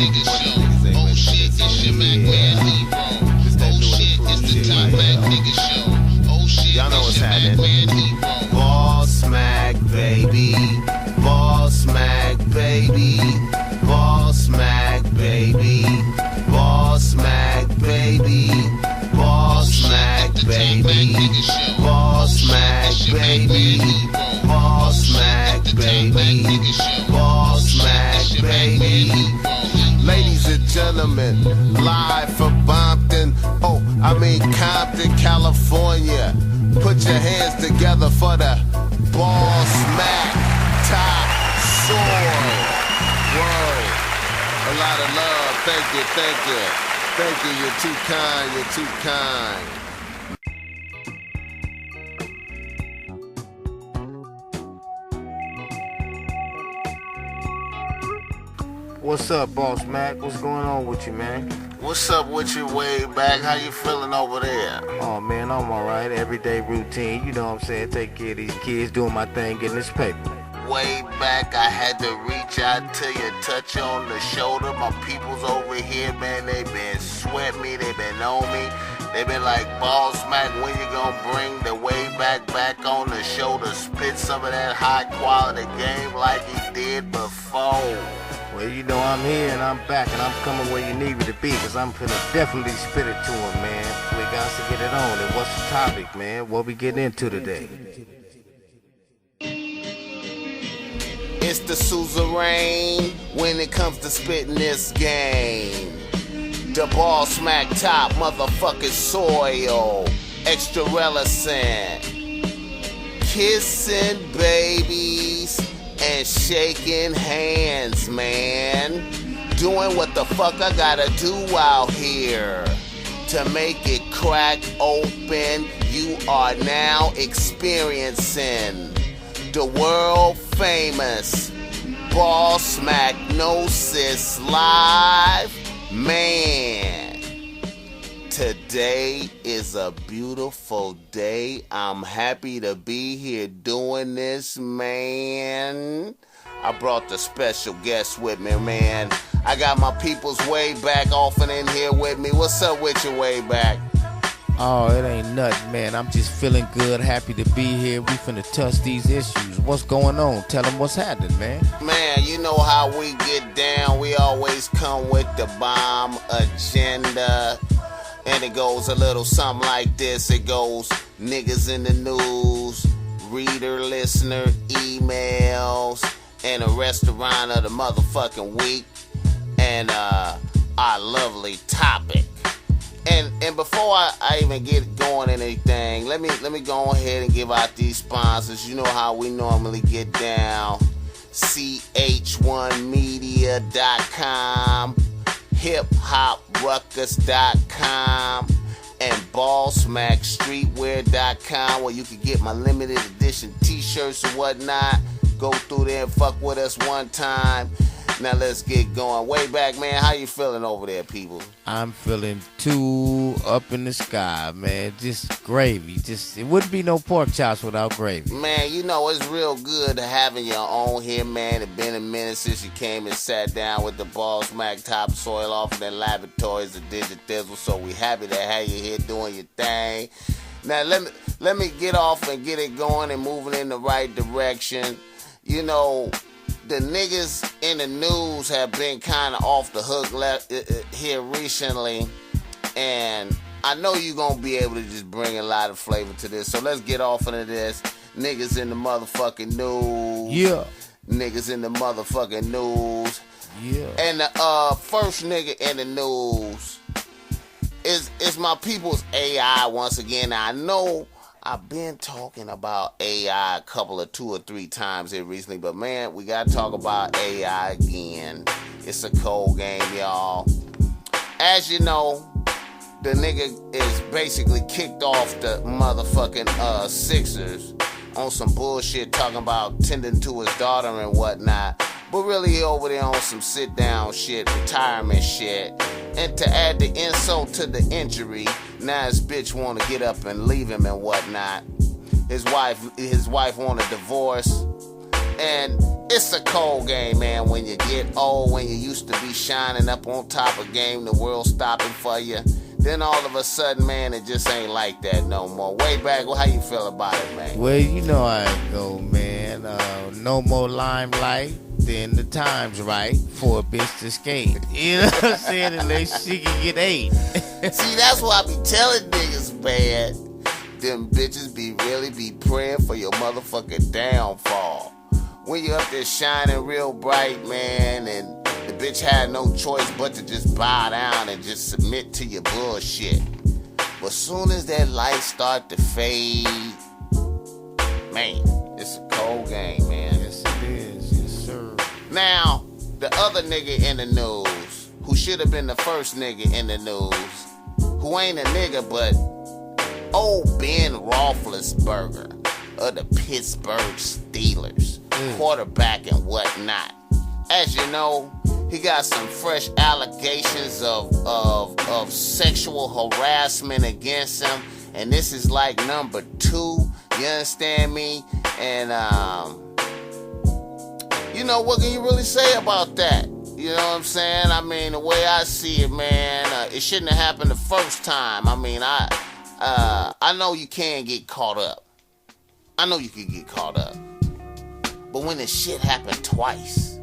nigga show. Oh shit, it's your Mac man hero. Oh shit, it's the top Mac nigga show. Oh shit, y'all know what's it's your Mac happening. man hero. Bossmack, baby. Bossmack, baby. Bossmack, baby. Bossmack, baby. Bossmack, baby. Bossmack, baby. Bossmack, baby. Bossmack, baby. Ladies and gentlemen, live from Bompton, Compton, California. Put your hands together for the Bossmack top soil. Whoa. A lot of love. Thank you, thank you. Thank you, you're too kind, you're too kind. What's up, Bossmack? What's going on with you, man? What's up with you, Wayback? How you feeling over there? Oh, man, I'm alright. Everyday routine, you know what I'm saying? Take care of these kids, doing my thing, getting this paper. Wayback, I had to reach out to you, touch you on the shoulder. My people's over here, man, they been sweating me, they been on me. They been like, Bossmack, when you gonna bring the Wayback back on the show to spit some of that high quality game like he did before? Well, you know I'm here and I'm back and I'm coming where you need me to be, cause I'm finna definitely spit it to him, man. We got to get it on. And what's the topic, man? What we getting into today? It's the suzerain when it comes to spitting this game. The Bossmack top motherfucking soil. Extra relicent. Kissing babies and shaking hands, man. Doing what the fuck I gotta do out here to make it crack open. You are now experiencing the world famous Bossmacknosis live. Man, today is a beautiful day. I'm happy to be here doing this, man. I brought the special guest with me, man. I got my people's Wayback often in here with me. What's up with your Wayback? Oh, it ain't nothing, man. I'm just feeling good, happy to be here. We finna touch these issues. What's going on? Tell them what's happening, man. Man, you know how we get down. We always come with the bomb agenda. And it goes a little something like this. It goes, niggas in the news, reader, listener, emails, and a restaurant of the motherfucking week. And our lovely topic. And before I even get going anything, let me go ahead and give out these sponsors. You know how we normally get down. ch1media.com, hiphopruckus.com, and bossmackstreetwear.com, where you can get my limited edition t-shirts and whatnot. Go through there and fuck with us one time. Now let's get going. Wayback, man, how you feeling over there, people? I'm feeling too up in the sky, man. Just gravy. It wouldn't be no pork chops without gravy. Man, you know, it's real good having your own here, man. It's been a minute since you came and sat down with the Bossmack topsoil off in the laboratories of Digitizzle, so we happy to have you here doing your thing. Now, let me get off and get it going and moving in the right direction. You know, the niggas in the news have been kind of off the hook here recently, and I know you're going to be able to just bring a lot of flavor to this, so let's get off into this. Niggas in the motherfucking news. Yeah. Niggas in the motherfucking news. Yeah. And the first nigga in the news is my people's AI once again. Now, I know I've been talking about AI a couple of 2 or 3 times here recently, but man, we gotta talk about AI again. It's a cold game, y'all. As you know, the nigga is basically kicked off the motherfucking Sixers on some bullshit talking about tending to his daughter and whatnot. But really he over there on some sit down shit, retirement shit. And to add the insult to the injury, now his bitch wanna get up and leave him and whatnot. His wife want a divorce. And It's a cold game, man. When you get old, when you used to be shining up on top of game, the world stopping for you. Then all of a sudden, man, it just ain't like that no more. Wayback, how you feel about it, man? Well, you know how it go, man. No more limelight, then the time's right for a bitch to skate. You know what I'm saying? Unless she can get 8. See, that's what I be telling niggas, man. Them bitches really be praying for your motherfucking downfall. When you up there shining real bright, man, and the bitch had no choice but to just bow down and just submit to your bullshit. But soon as that light start to fade, man, it's a cold game, man. Yes, it is. Yes, sir. Now, the other nigga in the news, who should have been the first nigga in the news, who ain't a nigga, but old Ben Roethlisberger of the Pittsburgh Steelers, quarterback and whatnot. As you know, he got some fresh allegations of sexual harassment against him, and this is like number 2. You understand me? And you know, what can you really say about that? You know what I'm saying? I mean, the way I see it, man, it shouldn't have happened the first time. I mean, I know you can get caught up. I know you can get caught up. But when this shit happened twice,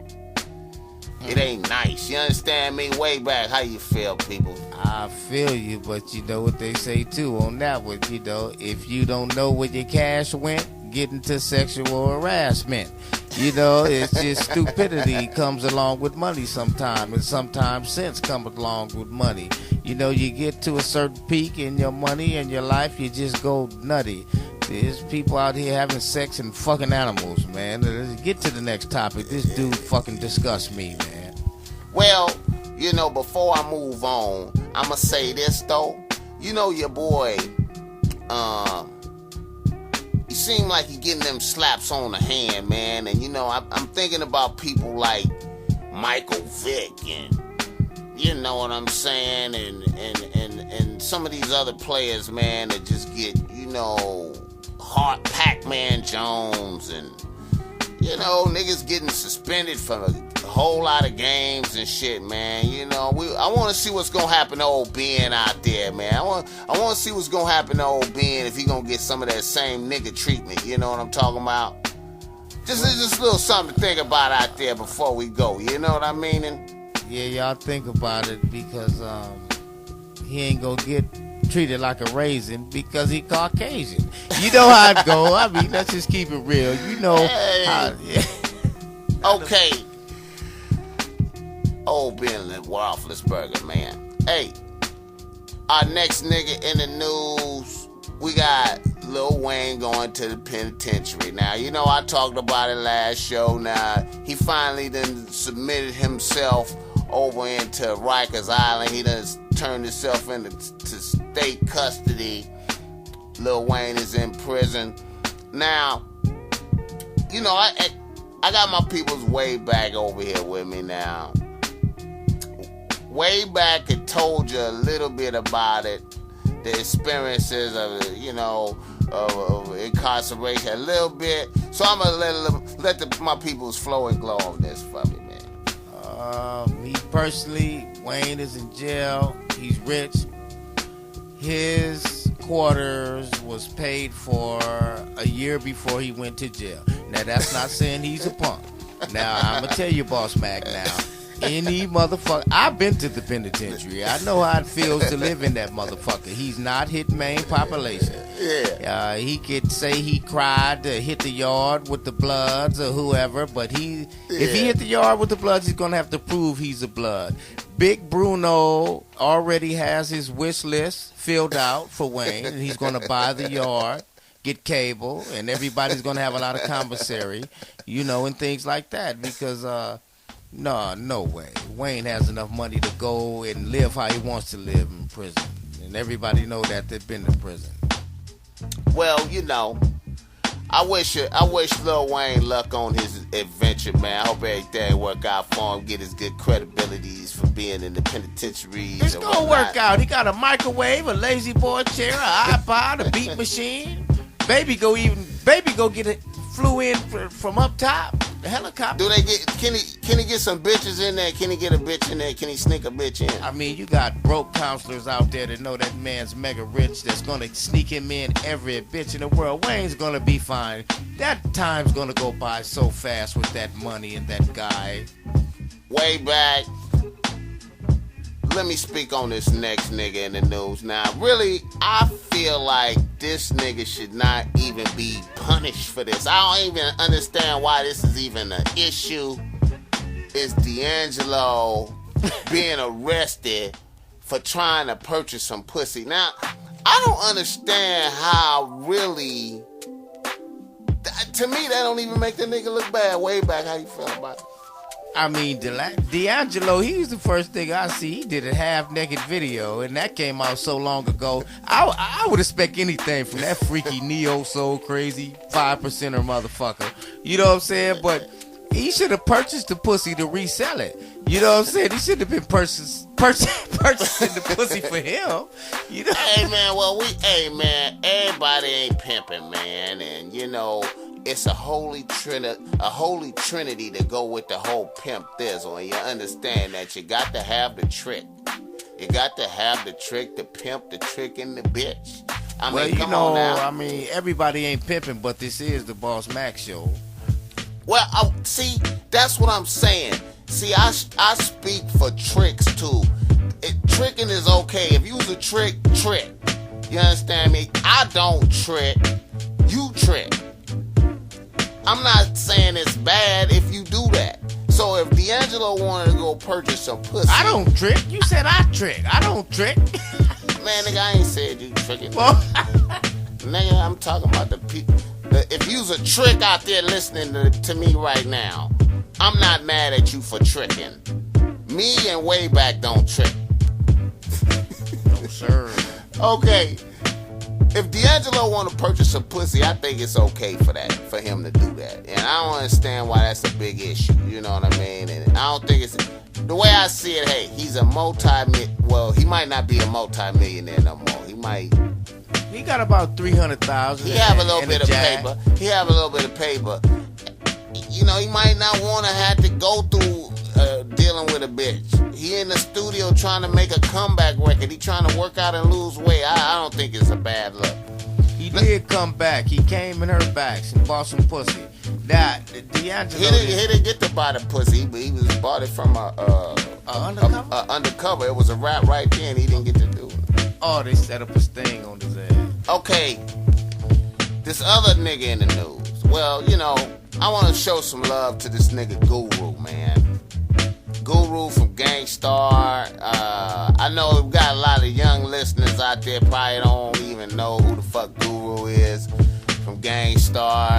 it ain't nice. You understand me? Wayback, how you feel, people? I feel you, but you know what they say too on that one, you know, if you don't know where your cash went, get into sexual harassment. You know, it's just stupidity comes along with money sometimes, and sometimes sense comes along with money. You know, you get to a certain peak in your money and your life, you just go nutty. There's people out here having sex and fucking animals, man. Let's get to the next topic. This dude fucking disgusts me, man. Well, you know, before I move on, I'ma say this, though. You know your boy, you seem like you getting them slaps on the hand, man. And, you know, I'm thinking about people like Michael Vick and, you know what I'm saying, and some of these other players, man, that just get, you know, Pac-Man Jones and, you know, niggas getting suspended from a whole lot of games and shit, man. You know, I want to see what's going to happen to old Ben out there, man. I want to see what's going to happen to old Ben if he going to get some of that same nigga treatment, you know what I'm talking about? Just a little something to think about out there before we go, you know what I mean? Yeah, y'all think about it, because he ain't gonna get treated like a raisin because he Caucasian. You know how it go. I mean, let's just keep it real. You know how... Okay. Old Ben Roethlisberger, man. Hey, our next nigga in the news, we got Lil Wayne going to the penitentiary. Now, you know, I talked about it last show. Now, he finally done submitted himself over into Rikers Island. He done turned himself into state custody. Lil Wayne is in prison. Now, you know, I got my people's Wayback over here with me now. Wayback had told you a little bit about it, the experiences of, you know, of incarceration a little bit. So I'm gonna let my people's flow and glow on this for me, man. Me personally, Wayne is in jail. He's rich. His quarters was paid for a year before he went to jail. Now, that's not saying he's a punk. Now, I'm going to tell you, Bossmack, now, any motherfucker, I've been to the penitentiary. I know how it feels to live in that motherfucker. He's not hit main population. Yeah. He could say he cried to hit the yard with the Bloods or whoever, but if he hit the yard with the Bloods, he's going to have to prove he's a Blood. Big Bruno already has his wish list filled out for Wayne, and he's going to buy the yard, get cable, and everybody's going to have a lot of commissary, you know, and things like that, because no way. Wayne has enough money to go and live how he wants to live in prison, and everybody know that they've been to prison. Well, you know, I wish Lil Wayne luck on his adventure, man. I hope everything work out for him, get his good credibilities for being in the penitentiaries. It's gonna work out. He got a microwave, a lazy boy chair, an iPod, a beat machine. Baby go get it, flew in from up top. The helicopter. Do they get? Can he get some bitches in there? Can he get a bitch in there? Can he sneak a bitch in? I mean, you got broke counselors out there that know that man's mega rich. That's gonna sneak him in every bitch in the world. Wayne's gonna be fine. That time's gonna go by so fast with that money and that guy. Wayback. Let me speak on this next nigga in the news. Now, really, I feel like this nigga should not even be punished for this. I don't even understand why this is even an issue. It's D'Angelo being arrested for trying to purchase some pussy. Now, I don't understand how really... To me, that don't even make the nigga look bad. Wayback, how you feel about it? I mean, D'Angelo, he's the first thing I see. He did a half-naked video, and that came out so long ago. I would expect anything from that freaky neo-soul crazy 5%er motherfucker. You know what I'm saying? But he should have purchased the pussy to resell it. You know what I'm saying? He should have been purchasing the pussy for him. You know? Hey, man, everybody ain't pimping, man. And, you know... It's a holy trinity to go with the whole pimp thizzle, and you understand that you got to have the trick. You got to have the trick, the pimp, the trick, and the bitch. I mean, come on now. I mean, everybody ain't pimping, but this is the Bossmack show. Well, see, that's what I'm saying. See, I speak for tricks too. Tricking is okay. If you was a trick. You understand me? I don't trick. You trick. I'm not saying it's bad if you do that. So if D'Angelo wanted to go purchase some pussy... I don't trick. You said I trick. I don't trick. Man, nigga, I ain't said you tricking. Well, nigga, I'm talking about the people... If you's a trick out there listening to me right now, I'm not mad at you for tricking. Me and Wayback don't trick. No, sir. Okay. If D'Angelo want to purchase some pussy, I think it's okay for him to do that. And I don't understand why that's a big issue. You know what I mean? And I don't think it's... The way I see it, hey, he's a well, he might not be a multi-millionaire no more. He got about 300,000. He have a little bit of paper. He have a little bit of paper. You know, he might not want to have to go through dealing with a bitch. He in the studio trying to make a comeback record. He trying to work out and lose weight. I don't think it's a bad look. He did come back. He came in her backs and bought some pussy. That D'Angelo. He didn't get to buy the pussy, but he bought it from a undercover. It was a rap right there, and he didn't get to do it. Oh, they set up a sting on his ass. Okay, this other nigga in the news. Well, you know, I want to show some love to this nigga Guru, man. Guru from Gangstar. I know we've got a lot of young listeners out there probably don't even know who the fuck Guru is. From Gangstar.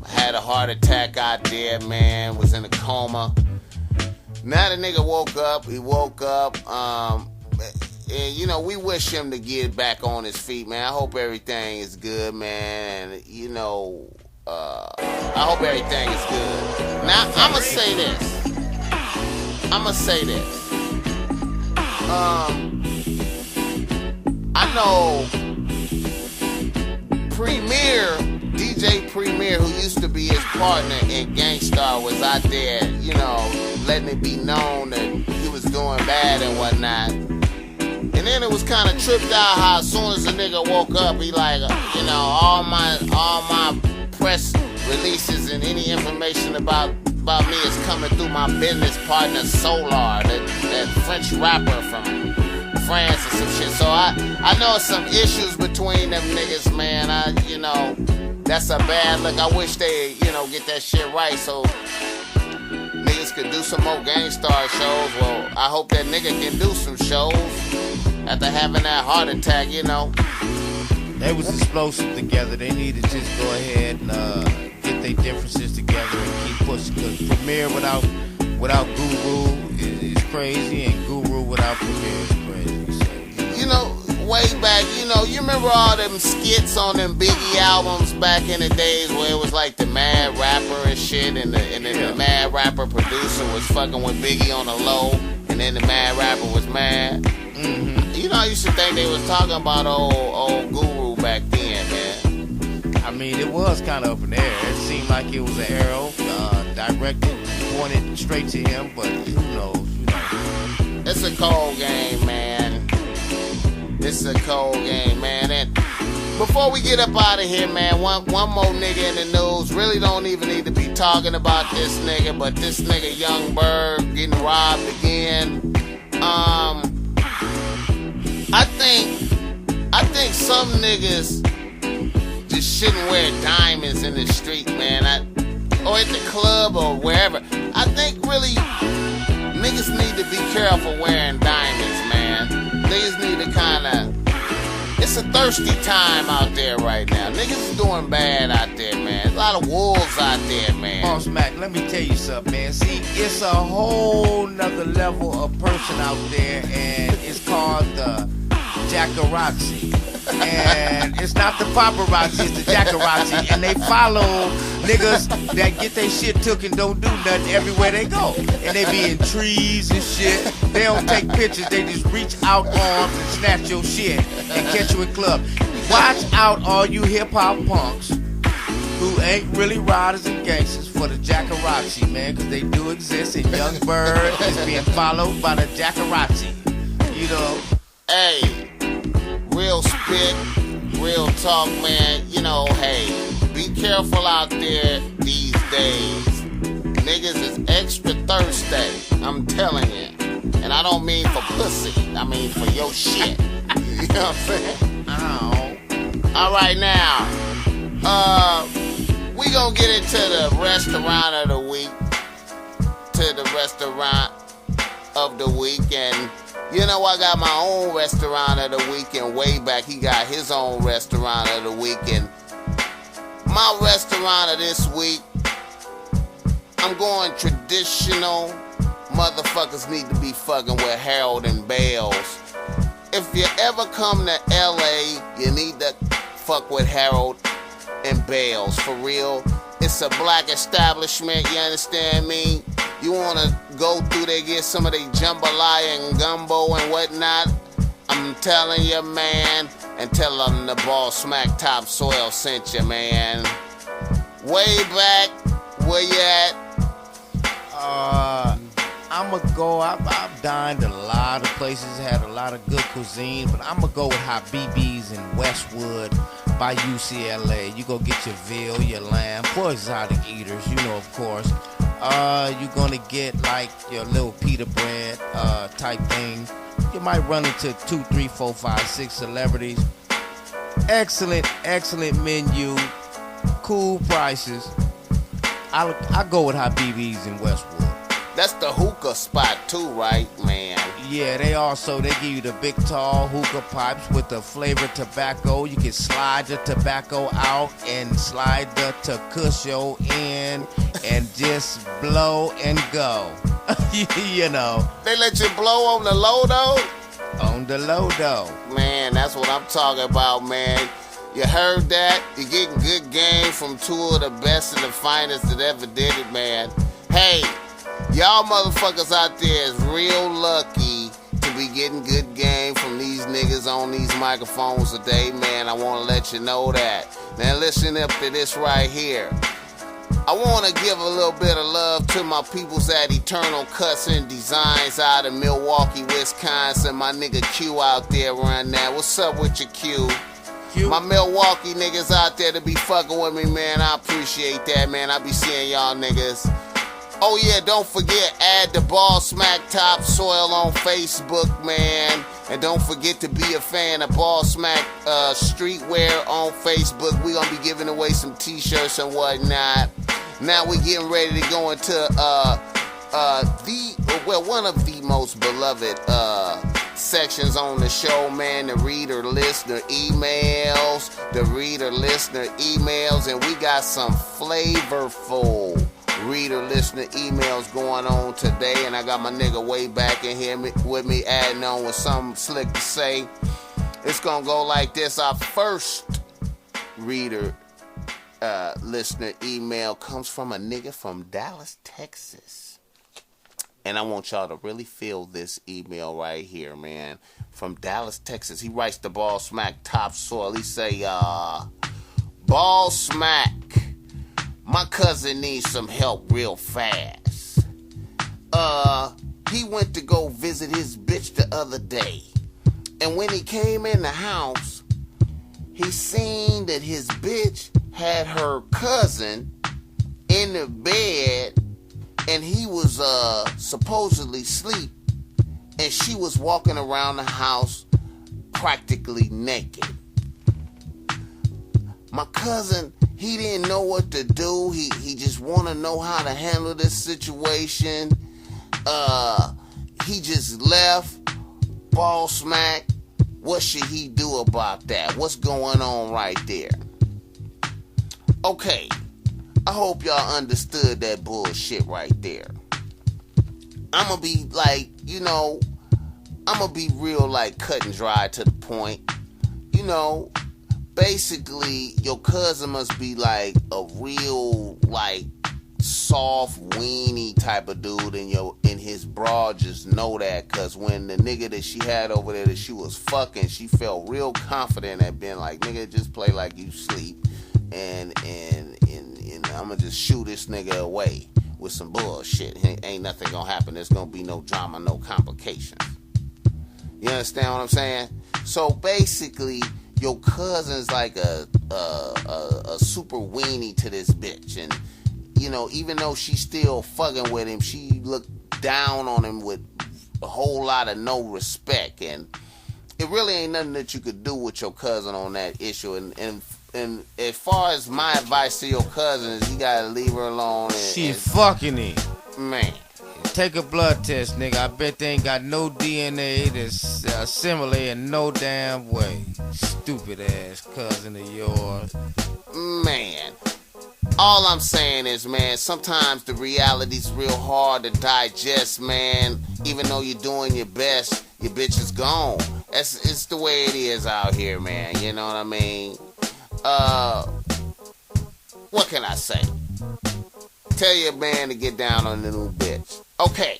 Had a heart attack out there, man. Was in a coma. Now the nigga woke up. He woke up. And, you know, we wish him to get back on his feet, man. I hope everything is good, man. And, you know, I hope everything is good. Now, I'm going to say this. I know DJ Premier, who used to be his partner in Gangstar, was out there, you know, letting it be known that he was doing bad and whatnot. And then it was kind of tripped out how as soon as the nigga woke up, he like, you know, all my press releases and any information about me is coming through my business partner Solar, that French rapper from France and some shit. So I know some issues between them niggas, man. You know, that's a bad look. I wish they, you know, get that shit right so niggas could do some more Gangstar shows. Well, I hope that nigga can do some shows after having that heart attack, you know. They was explosive together. They need to just go ahead and get their differences together and keep pushing. Because Premier without Guru is crazy, and Guru without Premier is crazy. So, you know, way back, you know, you remember all them skits on them Biggie albums back in the days where it was like the Mad Rapper and shit, and then the Mad Rapper producer was fucking with Biggie on the low, and then the Mad Rapper was mad. mm-hmm. You know, I used to think they was talking about old Guru back then, man. I mean, it was kind of up in the air. It seemed like it was an arrow. pointed straight to him, but who knows, It's a cold game, man. It's a cold game, man. And before we get up out of here, man, one more nigga in the news. Really don't even need to be talking about this nigga, but this nigga Young Bird getting robbed again. I think some niggas just shouldn't wear diamonds in the street, man. Or at the club or wherever. I think really niggas need to be careful wearing diamonds, man. Niggas need to kinda... It's a thirsty time out there right now. Niggas is doing bad out there, man. A lot of wolves out there, man. Bossmack, let me tell you something, man. See, it's a whole nother level of person out there, and it's called the Jackarazzi. And it's not the paparazzi, it's the Jackarazzi. And they follow niggas that get their shit took and don't do nothing everywhere they go. And they be in trees and shit. They don't take pictures, they just reach out arms and snatch your shit and catch you in club. Watch out, all you hip-hop punks who ain't really riders and gangsters, for the Jackarazzi, man, because they do exist, and Young Bird is being followed by the Jackarazzi. You know? Hey, real spit, real talk, man. Hey, be careful out there these days. Niggas is extra thirsty, I'm telling you. And I don't mean for pussy, I mean for your shit. You know what I'm saying? Ow. All right, now, we gonna get into the restaurant of the week. And I got my own restaurant of the week, and Wayback, he got his own restaurant of the week. And my restaurant of this week, I'm going traditional. Motherfuckers need to be fucking with Harold and Bales. If you ever come to LA, you need to fuck with Harold and Bales, for real. It's a black establishment, you understand me? You wanna go through there, get some of the jambalaya and gumbo and whatnot, I'm telling you, man, and tell them the Bossmack Topsoil sent you, man. Wayback, where you at? I'ma go, I've dined a lot of places, had a lot of good cuisine, but I'ma go with Habibi's in Westwood by UCLA. You go get your veal, your lamb, for exotic eaters, of course. You're gonna get like your little pita bread type thing. You might run into 2, 3, 4, 5, 6 celebrities. Excellent menu, cool prices. I go with Habibi's in Westwood. That's the hookah spot too, right, man? Yeah, they give you the big tall hookah pipes with the flavored tobacco. You can slide the tobacco out and slide the tobacco in and just blow and go. They let you blow on the low though? On the low though. Man, that's what I'm talking about, man. You heard that? You're getting good game from two of the best and the finest that ever did it, man. Hey, y'all motherfuckers out there is real lucky to be getting good game from these niggas on these microphones today, man. I want to let you know that. Now listen up to this right here. I want to give a little bit of love to my peoples at Eternal Cuts and Designs out of Milwaukee, Wisconsin. My nigga Q out there run that. What's up with your Q? My Milwaukee niggas out there to be fucking with me, man. I appreciate that, man. I be seeing y'all niggas. Oh yeah, don't forget, add the Bossmack Topsoil on Facebook, man. And don't forget to be a fan of Bossmack Streetwear on Facebook. We gonna be giving away some t-shirts and whatnot. Now we getting ready to go into one of the most beloved sections on the show, man. The reader-listener emails. And we got some flavorful reader-listener emails going on today, and I got my nigga Wayback in here with me adding on with something slick to say. It's gonna go like this. Our first listener email comes from a nigga from Dallas, Texas, and I want y'all to really feel this email right here, man. From Dallas, Texas. He writes the Bossmack Topsoil. He say, Bossmack, My cousin needs some help real fast. He went to go visit his bitch the other day. And when he came in the house, he seen that his bitch had her cousin in the bed, and he was supposedly asleep, and she was walking around the house practically naked. My cousin, he didn't know what to do. He just want to know how to handle this situation. He just left. Bossmack, what should he do about that? What's going on right there? Okay, I hope y'all understood that bullshit right there. I'ma be like, I'ma be real like cut and dry to the point. Basically, your cousin must be like a real like soft weenie type of dude, and his bra just know that, cause when the nigga that she had over there that she was fucking, she felt real confident at being like, nigga, just play like you sleep, and I'ma just shoo this nigga away with some bullshit. Ain't nothing gonna happen. There's gonna be no drama, no complications. You understand what I'm saying? So basically, your cousin's like a super weenie to this bitch, and even though she's still fucking with him, she looked down on him with a whole lot of no respect, and it really ain't nothing that you could do with your cousin on that issue. And as far as my advice to your cousin is, you gotta leave her alone. She fucking him. Man. Take a blood test, nigga. I bet they ain't got no DNA that's similar in no damn way. Stupid ass cousin of yours. Man. All I'm saying is, man, sometimes the reality's real hard to digest, man. Even though you're doing your best, your bitch is gone. It's the way it is out here, man. You know what I mean? What can I say? Tell your man to get down on the new bitch. Okay.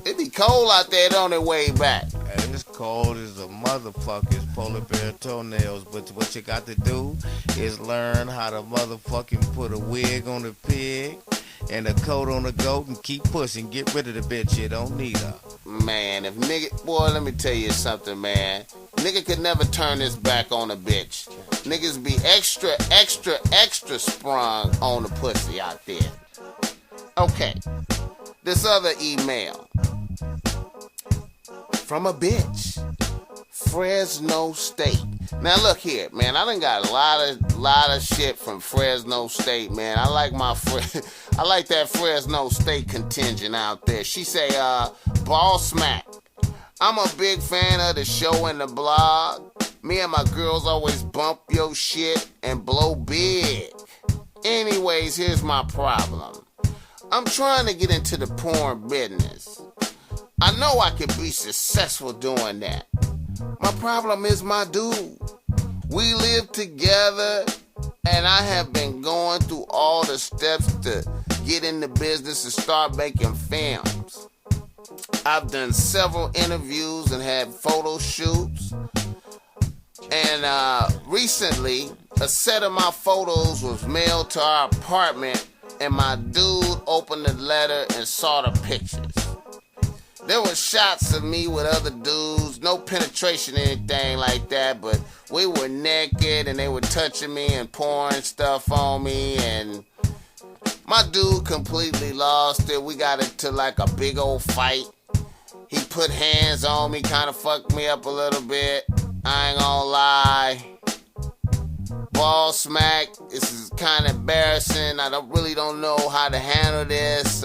It be cold out there, don't it, Wayback? It's cold as a motherfucker's polar bear toenails, but what you got to do is learn how to motherfucking put a wig on the pig and a coat on the goat and keep pushing. Get rid of the bitch. You don't need her. Man, if nigga, boy, let me tell you something, man. Nigga could never turn his back on a bitch. Niggas be extra sprung on the pussy out there. Okay, this other email from a bitch, Fresno State. Now look here, man. I done got a lot of shit from Fresno State, man. I like I like that Fresno State contingent out there. She say, Bossmack, I'm a big fan of the show and the blog. Me and my girls always bump your shit and blow big. Anyways, here's my problem. I'm trying to get into the porn business. I know I could be successful doing that. My problem is my dude. We live together, and I have been going through all the steps to get in the business and start making films. I've done several interviews and had photo shoots. And recently, a set of my photos was mailed to our apartment, and my dude opened the letter and saw the pictures. There were shots of me with other dudes, no penetration or anything like that, but we were naked and they were touching me and pouring stuff on me, and my dude completely lost it. We got into like a big old fight. He put hands on me, kind of fucked me up a little bit. I ain't gonna lie. Bossmack, this is kind of embarrassing. I really don't know how to handle this.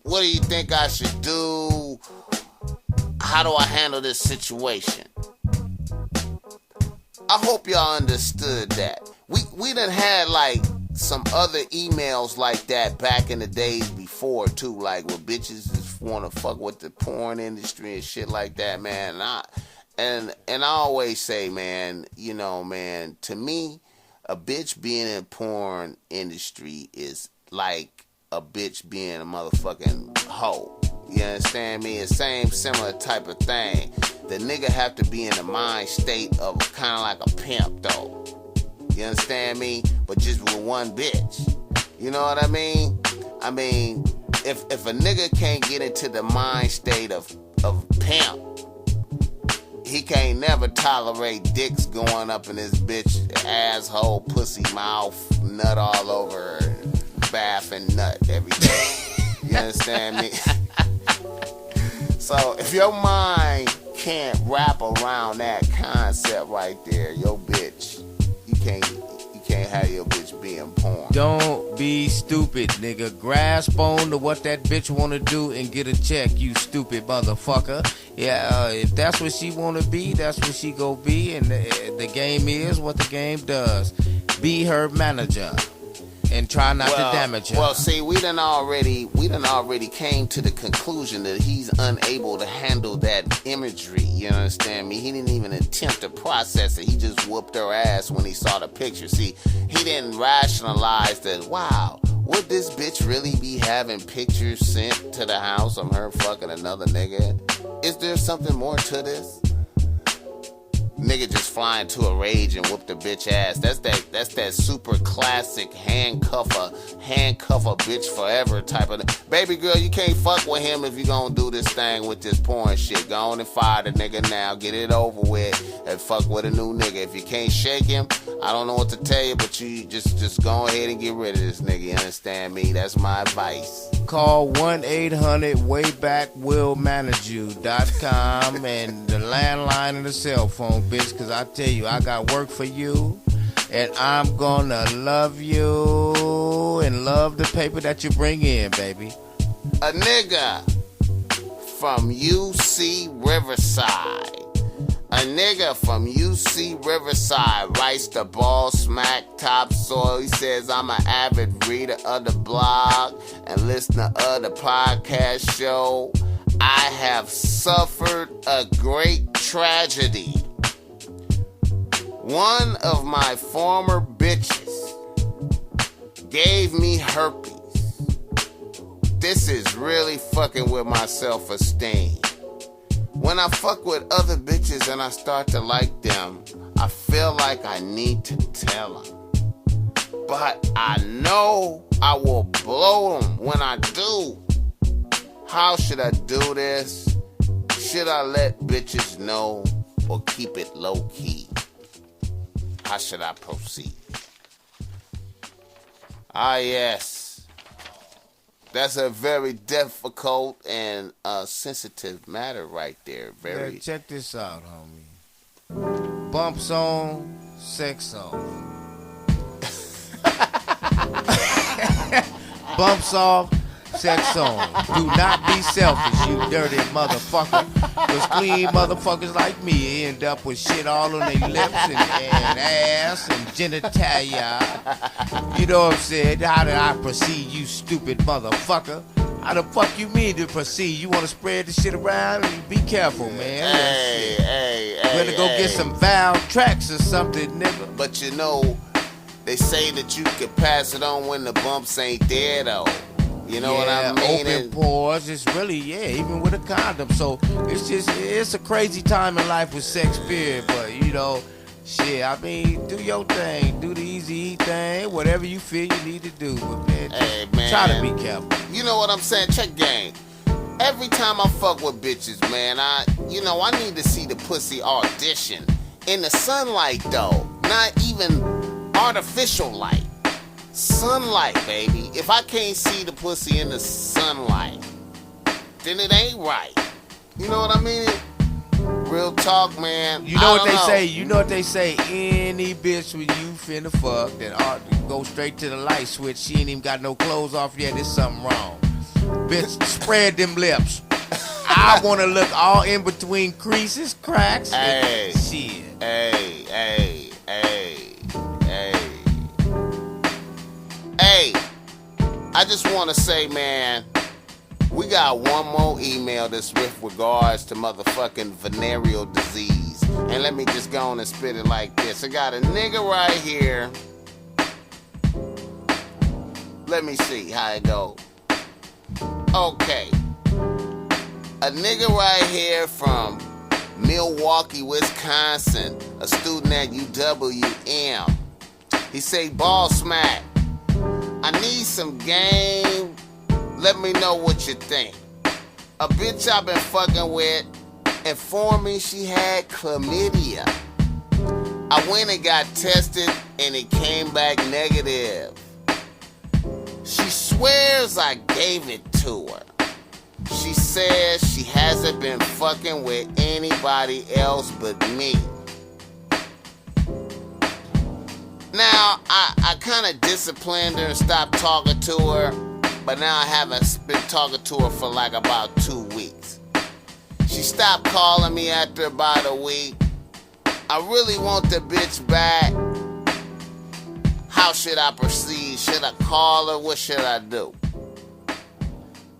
What do you think I should do? How do I handle this situation? I hope y'all understood that. We done had like some other emails like that back in the days before too, like where bitches just want to fuck with the porn industry and shit like that, man. And I always say, man, man, to me, a bitch being in porn industry is like a bitch being a motherfucking hoe. You understand me? It's similar type of thing. The nigga have to be in the mind state of kind of like a pimp, though. You understand me? But just with one bitch. You know what I mean? I mean, if a nigga can't get into the mind state of pimp, he can't never tolerate dicks going up in his bitch asshole, pussy mouth, nut all over her, bath and nut every day. You understand me? So if your mind can't wrap around that concept right there, your bitch, you can't have your bitch being porn. Don't be stupid, nigga. Grasp on to what that bitch wanna do and get a check, you stupid motherfucker. Yeah, if that's what she wanna be, that's what she go be, and the game is what the game does. Be her manager and try not to damage her. Well, see, we done already came to the conclusion that he's unable to handle that imagery. You understand me? He didn't even attempt to process it. He just whooped her ass when he saw the picture. See, he didn't rationalize that, wow, would this bitch really be having pictures sent to the house of her fucking another nigga? Is there something more to this? Nigga just fly into a rage and whoop the bitch ass. That's that super classic handcuff a bitch forever type of. Baby girl, you can't fuck with him if you gonna do this thing with this porn shit. Go on and fire the nigga now, get it over with, and fuck with a new nigga. If you can't shake him, I don't know what to tell you, but you just go ahead and get rid of this nigga. You understand me? That's my advice. Call 1-800-Wayback will manage you.com and the landline and the cell phone, bitch, because I tell you, I got work for you, and I'm gonna love you and love the paper that you bring in, baby. A nigga from UC Riverside. A nigga from UC Riverside writes the Bossmack topsoil. He says, I'm an avid reader of the blog and listener of the podcast show. I have suffered a great tragedy. One of my former bitches gave me herpes. This is really fucking with my self-esteem. When I fuck with other bitches and I start to like them, I feel like I need to tell them. But I know I will blow them when I do. How should I do this? Should I let bitches know or keep it low key? How should I proceed? Ah, yes. That's a very difficult and sensitive matter right there. Very. Yeah, check this out, homie. Bumps on, sex off. Bumps off, sex on. Do not be selfish, you dirty motherfucker. Because clean motherfuckers like me end up with shit all on their lips and ass and genitalia. You know what I'm saying? How did I proceed, you stupid motherfucker? How the fuck you mean to proceed? You want to spread the shit around? Be careful, man. Hey. Better go get some valve tracks or something, nigga. But you know, they say that you could pass it on when the bumps ain't there, though. You know what I mean? Open pores. It's really, even with a condom. So it's a crazy time in life with sex, period. But, you know, shit, I mean, do your thing. Do the easy thing. Whatever you feel you need to do. But, man, try to be careful. You know what I'm saying? Check game. Every time I fuck with bitches, man, I need to see the pussy audition. In the sunlight, though. Not even artificial light. Sunlight, baby. If I can't see the pussy in the sunlight, then it ain't right. You know what I mean? Real talk, man. You know what they say? You know what they say? Any bitch when you finna fuck that ought to go straight to the light switch, she ain't even got no clothes off yet, there's something wrong. Bitch, spread them lips. I want to look all in between creases, cracks, and shit. Hey, I just want to say, man, we got one more email that's with regards to motherfucking venereal disease. And let me just go on and spit it like this. I got a nigga right here. Let me see how it goes. Okay. A nigga right here from Milwaukee, Wisconsin, a student at UWM. He say, Bossmack, I need some game. Let me know what you think. A bitch I've been fucking with informed me she had chlamydia. I went and got tested and it came back negative. She swears I gave it to her. She says she hasn't been fucking with anybody else but me. Now, I kind of disciplined her and stopped talking to her, but now I haven't been talking to her for like about 2 weeks. She stopped calling me after about a week. I really want the bitch back. How should I proceed? Should I call her? What should I do?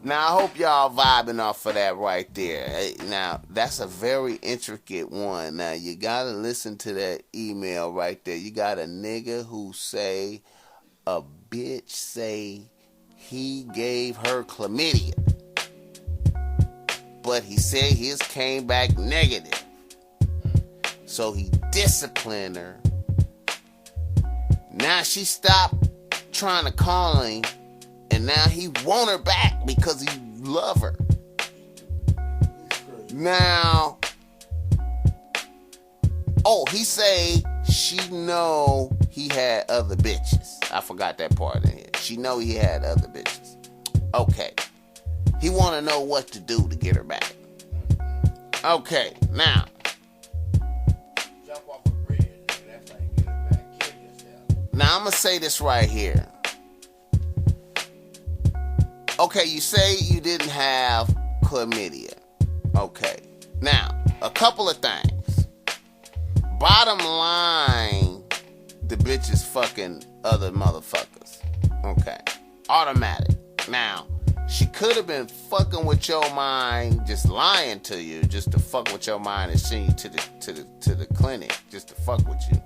Now, I hope y'all vibing off of that right there. Now, that's a very intricate one. Now, you gotta listen to that email right there. You got a nigga who say a bitch say he gave her chlamydia, but he said his came back negative. So he disciplined her. Now she stopped trying to call him, and now he want her back because he love her. Now, he say she know he had other bitches. I forgot that part in here. She know he had other bitches. Okay. He want to know what to do to get her back. Okay, now. Jump off a bridge. That's how you get her back. Kill yourself. Now, I'm going to say this right here. Okay, you say you didn't have chlamydia. Okay. Now, a couple of things. Bottom line, the bitch is fucking other motherfuckers. Okay. Automatic. Now, she could have been fucking with your mind, just lying to you, just to fuck with your mind and send you to the clinic, just to fuck with you.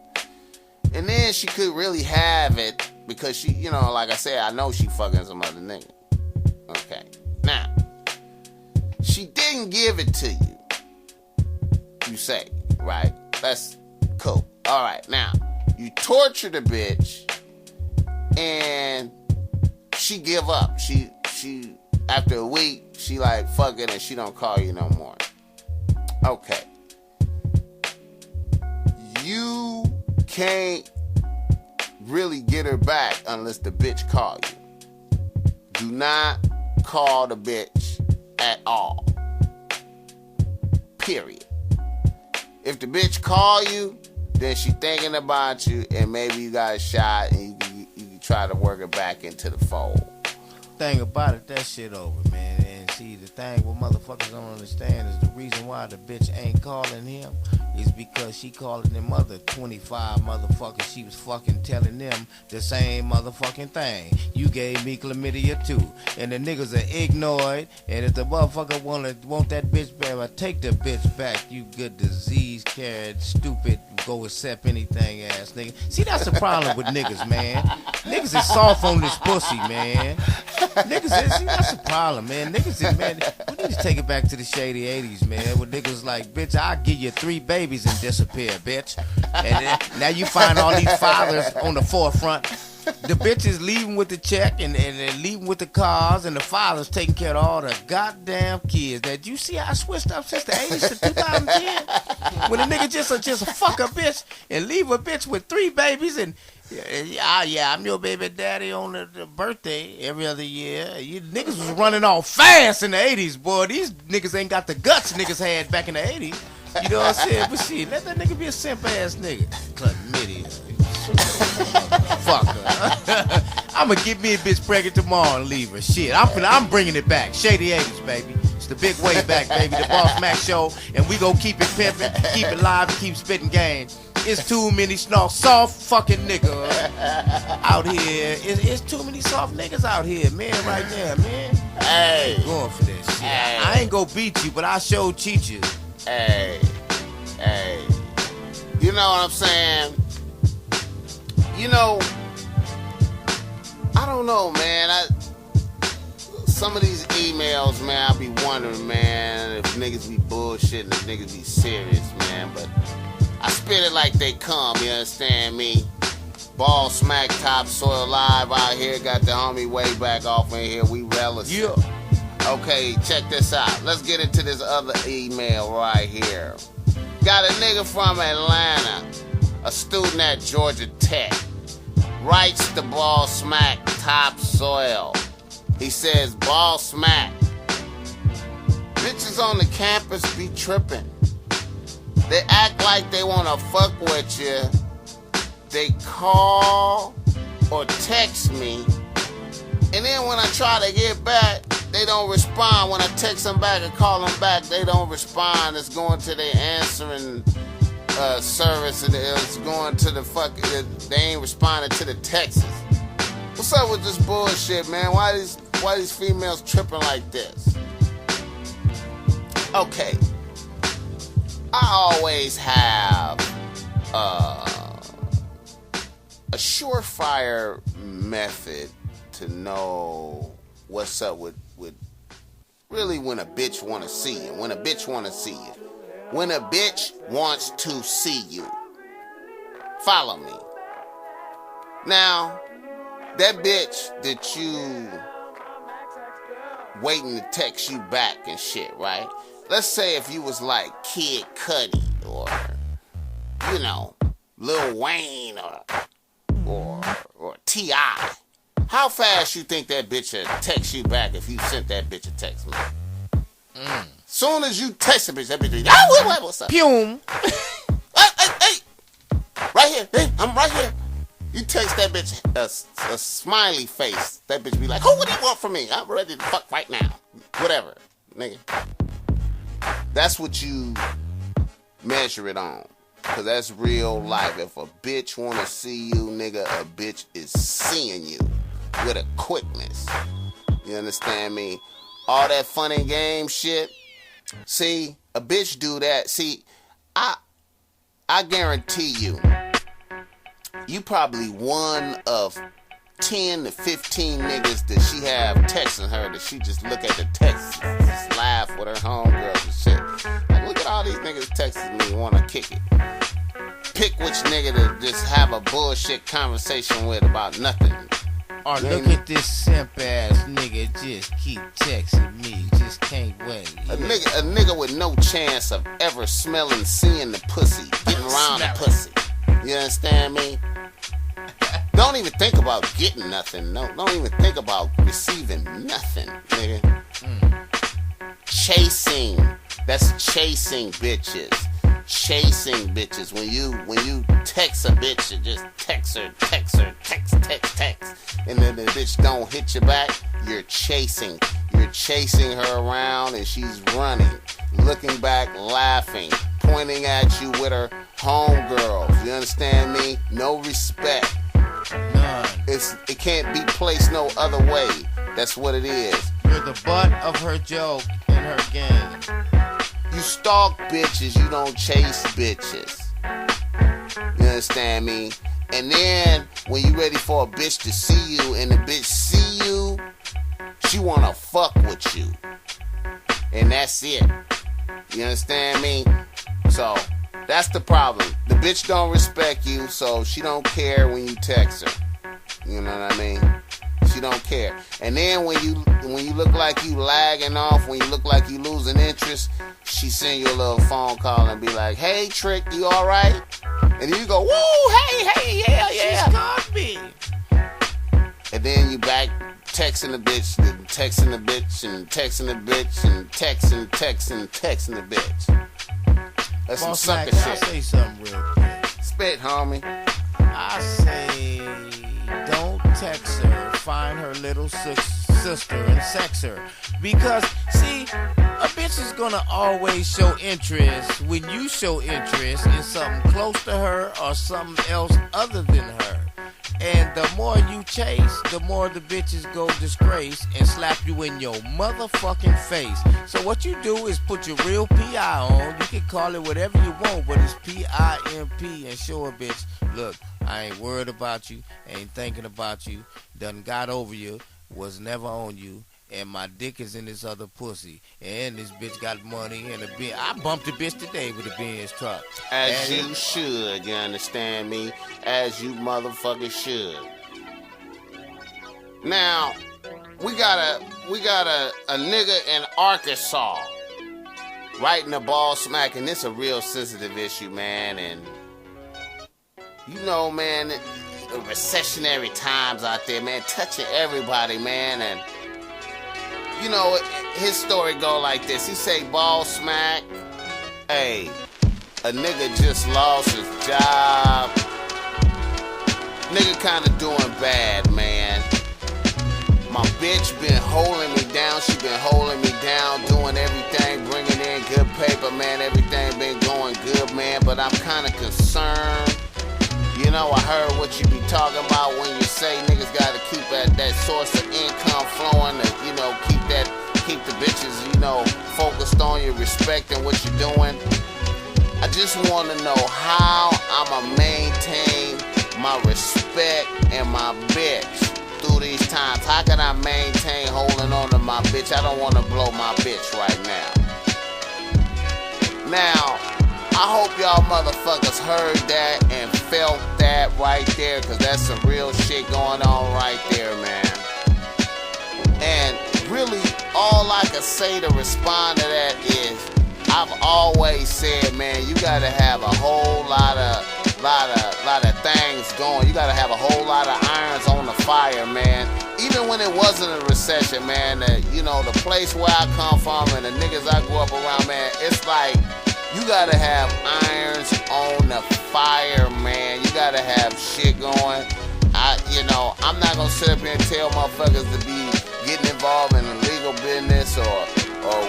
And then she could really have it because she, like I said, I know she fucking some other nigga. Okay. Now, she didn't give it to you. You say, right? That's cool. All right. Now, you torture the bitch, and she give up. She after a week, she like fuck it, and she don't call you no more. Okay. You can't really get her back unless the bitch call you. Do not call the bitch at all. Period. If the bitch call you, then she thinking about you, and maybe you got a shot, and you can try to work her back into the fold. Thing about it, that shit over, man. And see, the thing what motherfuckers don't understand is the reason why the bitch ain't calling him is because she calling them other 25 motherfuckers. She was fucking telling them the same motherfucking thing. You gave me chlamydia too. And the niggas are ignored. And if the motherfucker want that bitch back, take the bitch back. You good disease carrying, stupid, go accept anything ass nigga. See, that's the problem with niggas, man. Niggas is soft on this pussy, man. Niggas is, see, that's the problem, man. Niggas is, man, we need to take it back to the shady 80s, man, where niggas like, bitch, I'll give you 3 babies and disappear, bitch. And then, now you find all these fathers on the forefront. The bitches leaving with the check and leaving with the cars, and the fathers taking care of all the goddamn kids. That you see how I switched up since the 80s to 2010? When a nigga just fuck a bitch and leave a bitch with 3 babies and yeah, I'm your baby daddy on the birthday every other year. You niggas was running off fast in the 80s, boy. These niggas ain't got the guts niggas had back in the 80s. You know what I'm saying? But shit, let that nigga be a simp ass nigga. Chlamydia. Fuck her. I'ma get me a bitch pregnant tomorrow and leave her. Shit, I'm bringing it back. Shady 80s, baby. It's the big Wayback, baby. The Bossmack show, and we gon' keep it pimpin', keep it live, and keep spitting game. It's too many soft fucking niggas out here. It's too many soft niggas out here, man, right there, man. Hey. Going for this shit. Hey. I ain't gonna beat you, but I sure cheat you. Hey. You know what I'm saying? I don't know, man. Some of these emails, man, I be wondering, man, if niggas be bullshitting, if niggas be serious, man. But I spit it like they come, you understand me? Bossmack Topsoil Live out here. Got the homie Wayback off in here. We relish. Yeah. Okay, check this out. Let's get into this other email right here. Got a nigga from Atlanta, a student at Georgia Tech. Writes the Bossmack Topsoil. He says, Bossmack, bitches on the campus be tripping. They act like they wanna fuck with you. They call or text me, and then when I try to get back, they don't respond. When I text them back and call them back, they don't respond. It's going to their answering service, and it's going to the they ain't responding to the texts. What's up with this bullshit, man? Why these females tripping like this? Okay, I always have a surefire method to know what's up with really when a bitch want to see you. When a bitch want to see you. When a bitch wants to see you. Follow me. Now, that bitch that you waiting to text you back and shit, right? Let's say if you was like Kid Cudi or, you know, Lil Wayne or T.I. How fast you think that bitch would text you back if you sent that bitch a text, man? Soon as you text the bitch, that bitch be, what's up? Pum. Hey, right here. Hey, I'm right here. You text that bitch a smiley face. That bitch be like, what do you want from me? I'm ready to fuck right now. Whatever, nigga. That's what you measure it on. Cause that's real life. If a bitch wanna see you, nigga, a bitch is seeing you with a quickness. You understand me? All that fun and game shit. See, a bitch do that. See, I guarantee you probably one of 10 to 15 niggas that she have texting her that she just look at the text, just laugh with her homegirls and shit. Like, look at all these niggas texting me, wanna kick it. Pick which nigga to just have a bullshit conversation with about nothing. Or look at this simp ass nigga just keep texting me, just can't wait. A nigga with no chance of ever smelling, seeing the pussy, getting around the pussy. You understand me? Don't even think about getting nothing. No, don't even think about receiving nothing, nigga. Chasing. That's chasing bitches. Chasing bitches. When you text a bitch, you just text her, text. And then the bitch don't hit you back, you're chasing. You're chasing her around and she's running, looking back, laughing, pointing at you with her homegirls. You understand me? No respect. None. It can't be placed no other way. That's what it is. You're the butt of her joke and her game. You stalk bitches, you don't chase bitches. You understand me? And then when you ready for a bitch to see you and the bitch see you, she wanna fuck with you. And that's it. You understand me? So that's the problem. The bitch don't respect you, so she don't care when you text her. You know what I mean? She don't care. And then when you look like you lagging off, when you look like you losing interest, she send you a little phone call and be like, "Hey, Trick, you all right?" And then you go, "Woo, hey, yeah." She's called me. And then you back texting the bitch, and texting the bitch, and texting the bitch, and texting the bitch. That's some sucker shit. I'll say something real quick. Spit, homie. I say, don't text her. Find her little sister and sex her. Because, see, a bitch is gonna always show interest when you show interest in something close to her or something else other than her. And the more you chase, the more the bitches go disgrace and slap you in your motherfucking face. So what you do is put your real P.I. on. You can call it whatever you want, but it's P-I-M-P, and show a bitch, look, I ain't worried about you, ain't thinking about you, done got over you, was never on you, and my dick is in this other pussy, and this bitch got money and a Benz. I bumped the bitch today with a Benz truck. As you should, you understand me? As you motherfuckers should. Now, we got a nigga in Arkansas writing a Bossmack, and it's a real sensitive issue, man. And you know, man, the recessionary times out there, man, touching everybody, man. And you know, his story go like this. He say, Bossmack, hey, a nigga just lost his job. Nigga kinda doing bad, man. My bitch been holding me down. She been holding me down, doing everything, bringing in good paper, man. Everything been going good, man. But I'm kinda concerned. You know, I heard what you be talking about when you say niggas gotta keep that source of income flowing. To, you know, keep the bitches, you know, focused on you, respecting what you're doing. I just want to know how I'ma maintain my respect and my bitch through these times. How can I maintain holding on to my bitch? I don't want to blow my bitch right now. Now, I hope y'all motherfuckers heard that and felt that right there, because that's some real shit going on right there, man. And really, all I can say to respond to that is, I've always said, man, you gotta have a whole lot of things going. You gotta have a whole lot of irons on the fire, man. Even when it wasn't a recession, man, you know, the place where I come from and the niggas I grew up around, man, it's like you gotta have irons on the fire, man. You gotta have shit going. I'm not gonna sit up here and tell motherfuckers to be getting involved in illegal business or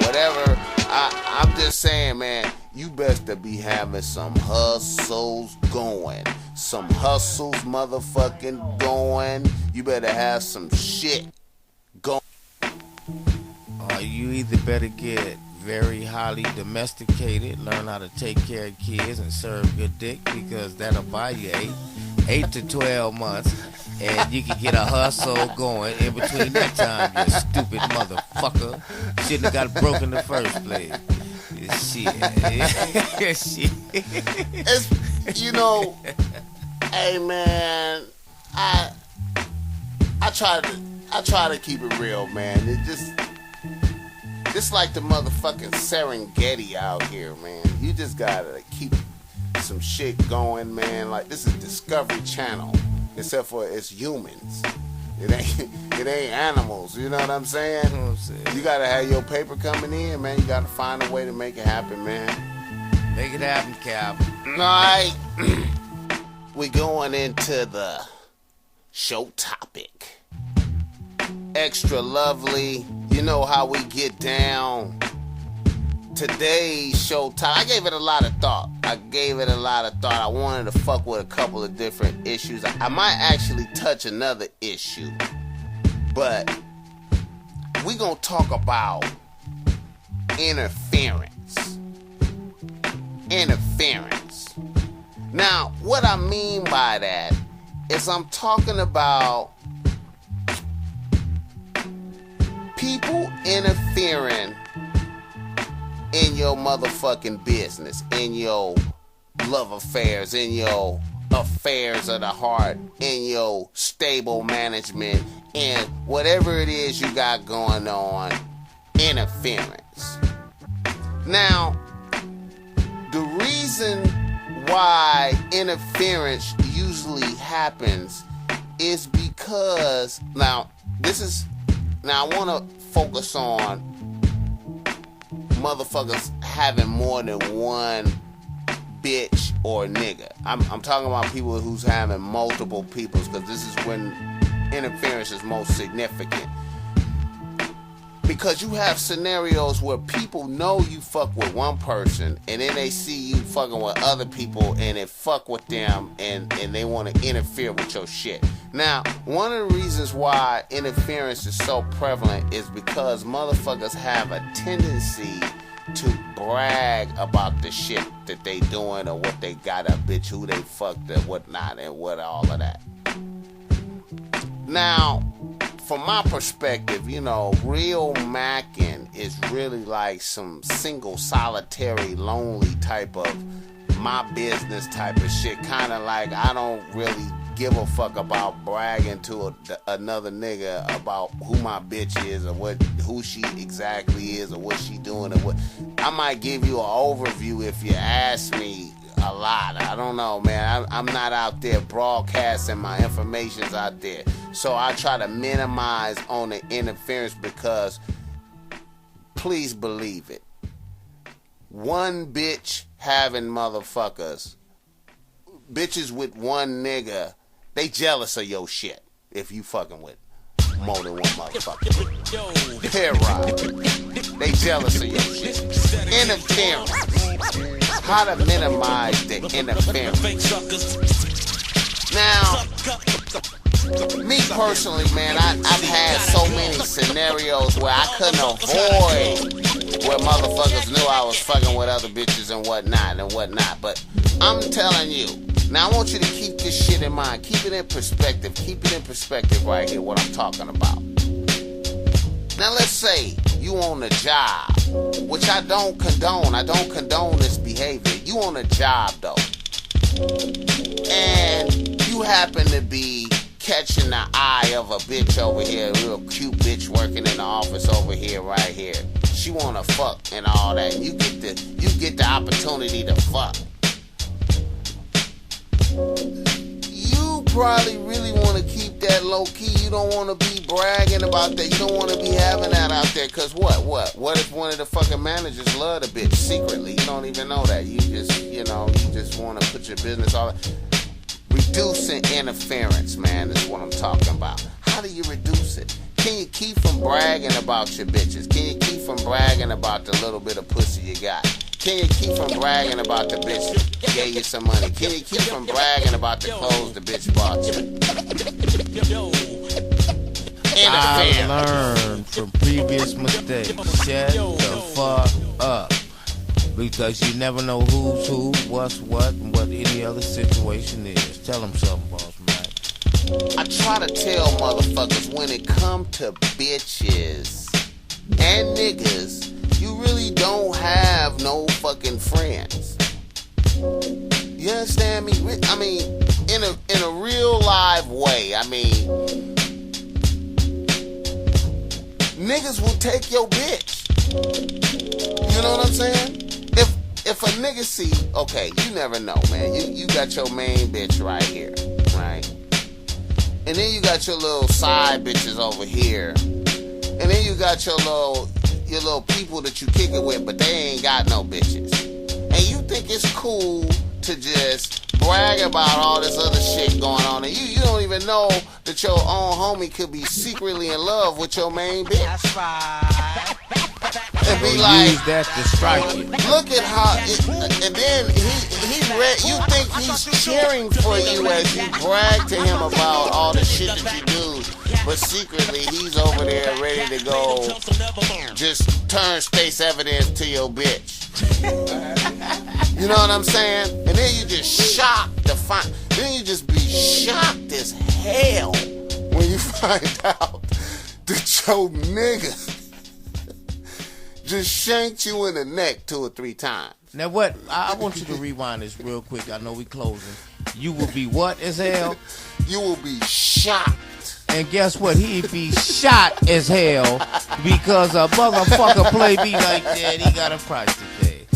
whatever. I'm just saying, man, you best to be having some hustles going. Some hustles motherfucking going. You better have some shit going. You either better get very highly domesticated, learn how to take care of kids and serve good dick, because that'll buy you 8 to 12 months, and you can get a hustle going in between that time, you stupid motherfucker. Shouldn't have got broke in the first place. Shit. Shit. It's, you know, hey man, I try to keep it real, man. It just like the motherfucking Serengeti out here, man. You just gotta keep some shit going, man. Like, this is Discovery Channel, except for it's humans. It ain't animals. You know what I'm saying? You know what I'm saying? You gotta have your paper coming in, man. You gotta find a way to make it happen, man. Make it happen, Cap. Alright. We going into the show topic. Extra lovely. You know how we get down. Today's show topic, I gave it a lot of thought. I wanted to fuck with a couple of different issues. I might actually touch another issue. But we gonna talk about interference. Interference. Now, what I mean by that is I'm talking about people interfering in your motherfucking business, in your love affairs, in your affairs of the heart, in your stable management, in whatever it is you got going on. Interference. Now, the reason why interference usually happens is because, now I want to focus on motherfuckers having more than one bitch or nigga. I'm talking about people who's having multiple peoples, because this is when interference is most significant. Because you have scenarios where people know you fuck with one person, and then they see you fucking with other people, and it fuck with them, and they want to interfere with your shit. Now, one of the reasons why interference is so prevalent is because motherfuckers have a tendency to brag about the shit that they doing, or what they got, a bitch, who they fucked, or whatnot, and what all of that. Now, from my perspective, you know, real macking is really like some single, solitary, lonely type of my business type of shit. Kind of like I don't really give a fuck about bragging to another nigga about who my bitch is or who she exactly is or what she doing or what. I might give you an overview if you ask me a lot. I don't know, man. I'm not out there broadcasting my information's out there. So I try to minimize on the interference because please believe it. One bitch having motherfuckers, bitches with one nigga, they jealous of your shit if you fucking with more than one motherfucker. Hair ride. They jealous of your shit. Interference. How to minimize the interference. Now, me personally, man, I've had so many scenarios where I couldn't avoid where motherfuckers knew I was fucking with other bitches and whatnot. But I'm telling you, now I want you to keep this shit in mind. Keep it in perspective. Keep it in perspective right here, what I'm talking about. Now let's say you on a job, which I don't condone. I don't condone this behavior. You on a job though, and you happen to be catching the eye of a bitch over here, a real cute bitch working in the office over here, right here. She wanna fuck and all that. And you get the opportunity to fuck. You probably really want to keep that low key. You don't want to be bragging about that. You don't want to be having that out there. Cause what if one of the fucking managers love the bitch secretly? You don't even know that. You just want to put your business all. Reducing interference, man, is what I'm talking about. How do you reduce it? Can you keep from bragging about your bitches? Can you keep from bragging about the little bit of pussy you got? Can you keep from bragging about the bitch that gave you some money? Can you keep from bragging about the clothes the bitch bought you? I learned from previous mistakes. Shut the fuck up. Because you never know who's who, what's what, and what any other situation is. Tell them something, Bossmack. I try to tell motherfuckers when it come to bitches and niggas, you really don't have no fucking friends. You understand me? I mean, in a real live way. I mean, niggas will take your bitch. You know what I'm saying? If a nigga see, okay, you never know, man. You got your main bitch right here, right? And then you got your little side bitches over here. And then you got your little people that you kick it with, but they ain't got no bitches. And you think it's cool to just brag about all this other shit going on, and you don't even know that your own homie could be secretly in love with your main bitch. That's right. And be like, use that to strike you. Look at how, and then you think he's cheering for you as you brag to him about all the shit that you do, but secretly he's over there ready to go just turn state's evidence to your bitch. You know what I'm saying? And then you just shocked to find, then you just be shocked as hell when you find out that your nigga just shanked you in the neck 2 or 3 times. Now what? I want you to rewind this real quick. I know we closing. You will be what as hell? You will be shocked. And guess what? He'd be shot as hell because a motherfucker play me like that. He got a price to pay.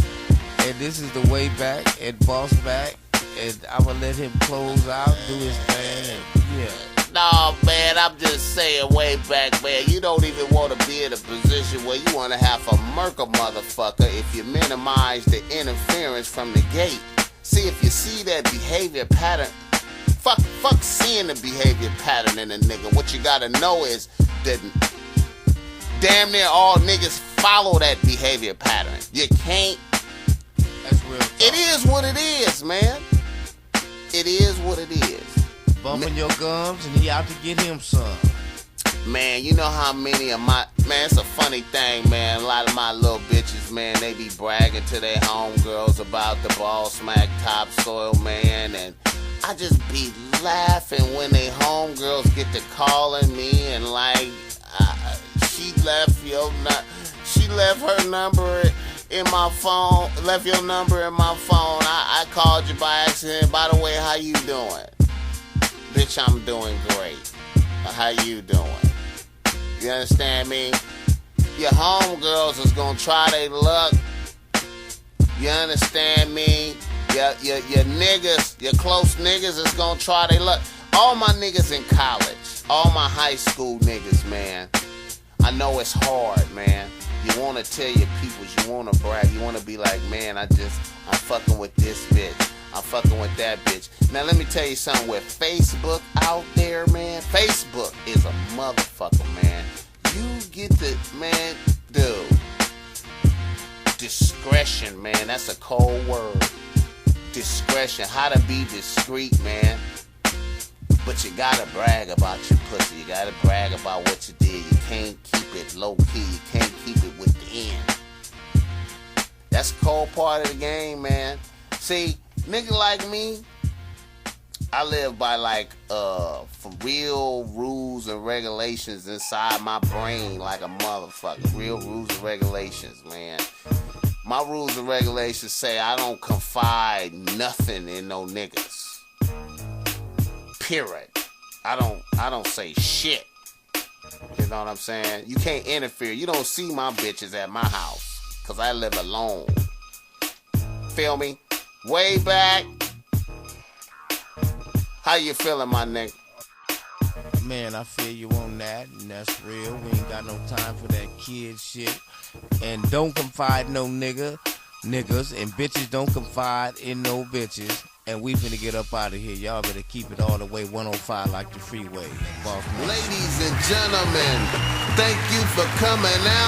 And this is the Wayback and Bossmack. And I'm going to let him close out, do his thing. And yeah. No, man, I'm just saying, Wayback, man, you don't even want to be in a position where you want to have to murk a motherfucker if you minimize the interference from the gate. See, if you see that behavior pattern, fuck seeing the behavior pattern in a nigga. What you gotta know is that damn near all niggas follow that behavior pattern. You can't. That's real talk. It is what it is, man. It is what it is. Bumping your gums and he out to get him some. Man, you know how many of my, man, it's a funny thing, man. A lot of my little bitches, man, they be bragging to their homegirls about the Bossmack topsoil, man. And I just be laughing when they homegirls get to calling me and like, she left her number in my phone, left your number in my phone. I called you by accident. By the way, how you doing? Bitch, I'm doing great. How you doing? You understand me? Your homegirls is gonna try their luck. You understand me? Your niggas, your close niggas is gonna try their luck. All my niggas in college, all my high school niggas, man. I know it's hard, man. You wanna tell your peoples, you wanna brag, you wanna be like, man, I'm fucking with this bitch. I'm fucking with that bitch. Now let me tell you something, with Facebook out there, man, Facebook is a motherfucker, man. You get the, man, dude, discretion, man, that's a cold word. Discretion, how to be discreet, man. But you gotta brag about your pussy. You gotta brag about what you did. You can't keep it low key. You can't keep it within. That's the cold part of the game, man. See, nigga like me, I live by like for real rules and regulations inside my brain like a motherfucker. Real rules and regulations, man. My rules and regulations say I don't confide nothing in no niggas. Period. I don't say shit. You know what I'm saying? You can't interfere. You don't see my bitches at my house, cause I live alone. Feel me? Wayback. How you feeling, my nigga? Man, I feel you on that, and that's real. We ain't got no time for that kid shit. And don't confide no niggas, and bitches don't confide in no bitches. And we finna get up out of here. Y'all better keep it all the way 105 like the freeway. Bossmack. Ladies and gentlemen, thank you for coming out.